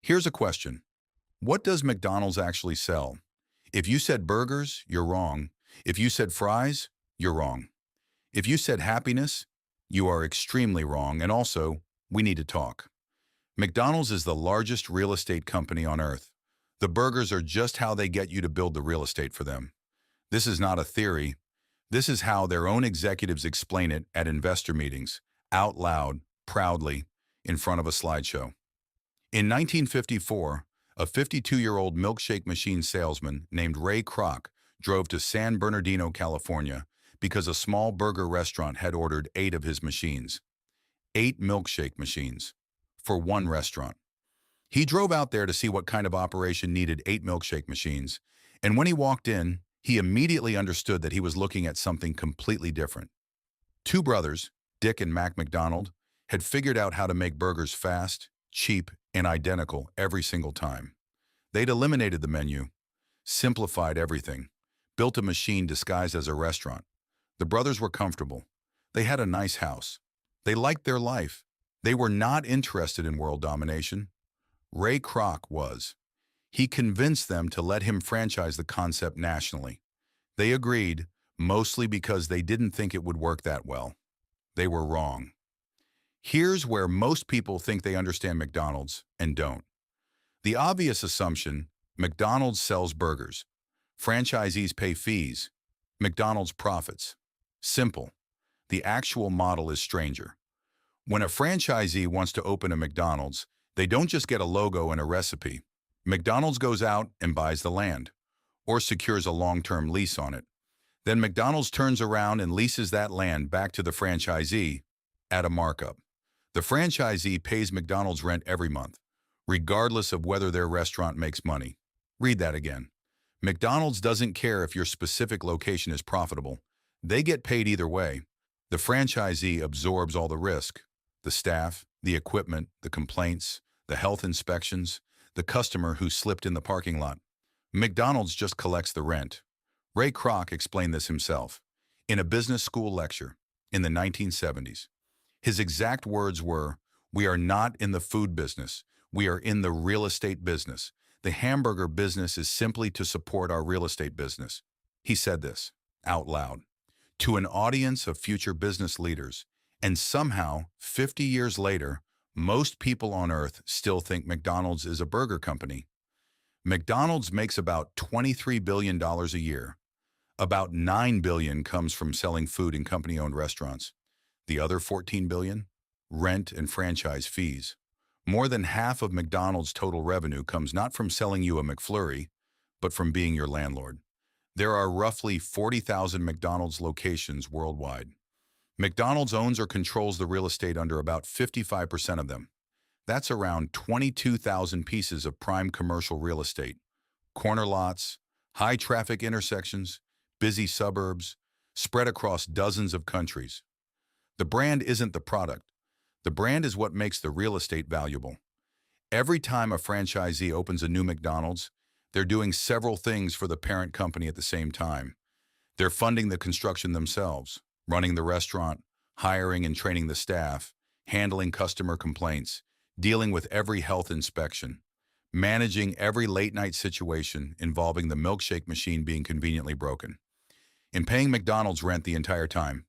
Here's a question. What does McDonald's actually sell? If you said burgers, you're wrong. If you said fries, you're wrong. If you said happiness, you are extremely wrong. And also, we need to talk. McDonald's is the largest real estate company on earth. The burgers are just how they get you to build the real estate for them. This is not a theory. This is how their own executives explain it at investor meetings, out loud, proudly, in front of a slideshow. In 1954, a 52-year-old milkshake machine salesman named Ray Kroc drove to San Bernardino, California, because a small burger restaurant had ordered 8 of his machines. 8 milkshake machines for one restaurant. He drove out there to see what kind of operation needed 8 milkshake machines, and when he walked in, he immediately understood that he was looking at something completely different. 2 brothers, Dick and Mac McDonald, had figured out how to make burgers fast, cheap, and identical every single time. They'd eliminated the menu, simplified everything, built a machine disguised as a restaurant. The brothers were comfortable. They had a nice house. They liked their life. They were not interested in world domination. Ray Kroc was. He convinced them to let him franchise the concept nationally. They agreed, mostly because they didn't think it would work that well. They were wrong. Here's where most people think they understand McDonald's and don't. The obvious assumption: McDonald's sells burgers. Franchisees pay fees. McDonald's profits. Simple. The actual model is stranger. When a franchisee wants to open a McDonald's, they don't just get a logo and a recipe. McDonald's goes out and buys the land, or secures a long-term lease on it. Then McDonald's turns around and leases that land back to the franchisee at a markup. The franchisee pays McDonald's rent every month, regardless of whether their restaurant makes money. Read that again. McDonald's doesn't care if your specific location is profitable. They get paid either way. The franchisee absorbs all the risk: the staff, the equipment, the complaints, the health inspections, the customer who slipped in the parking lot. McDonald's just collects the rent. Ray Kroc explained this himself in a business school lecture in the 1970s. His exact words were, "We are not in the food business. We are in the real estate business. The hamburger business is simply to support our real estate business." He said this out loud to an audience of future business leaders. And somehow, 50 years later, most people on earth still think McDonald's is a burger company. McDonald's makes about $23 billion a year. About $9 billion comes from selling food in company-owned restaurants. The other $14 billion? Rent and franchise fees. More than half of McDonald's total revenue comes not from selling you a McFlurry, but from being your landlord. There are roughly 40,000 McDonald's locations worldwide. McDonald's owns or controls the real estate under about 55% of them. That's around 22,000 pieces of prime commercial real estate. Corner lots, high-traffic intersections, busy suburbs, spread across dozens of countries. The brand isn't the product. The brand is what makes the real estate valuable. Every time a franchisee opens a new McDonald's, they're doing several things for the parent company at the same time. They're funding the construction themselves, running the restaurant, hiring and training the staff, handling customer complaints, dealing with every health inspection, managing every late-night situation involving the milkshake machine being conveniently broken, and paying McDonald's rent the entire time.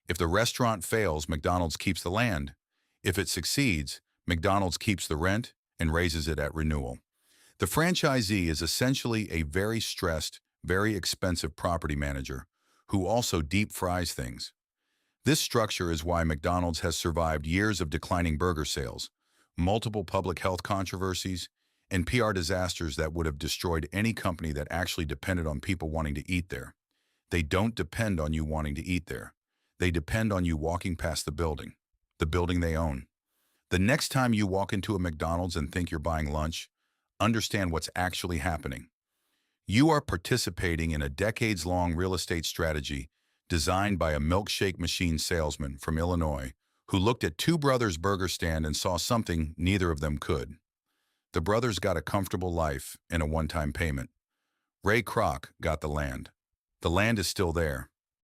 If the restaurant fails, McDonald's keeps the land. If it succeeds, McDonald's keeps the rent and raises it at renewal. The franchisee is essentially a very stressed, very expensive property manager who also deep fries things. This structure is why McDonald's has survived years of declining burger sales, multiple public health controversies, and PR disasters that would have destroyed any company that actually depended on people wanting to eat there. They don't depend on you wanting to eat there. They depend on you walking past the building they own. The next time you walk into a McDonald's and think you're buying lunch, understand what's actually happening. You are participating in a decades-long real estate strategy designed by a milkshake machine salesman from Illinois who looked at 2 brothers' burger stand and saw something neither of them could. The brothers got a comfortable life and a one-time payment. Ray Kroc got the land. The land is still there.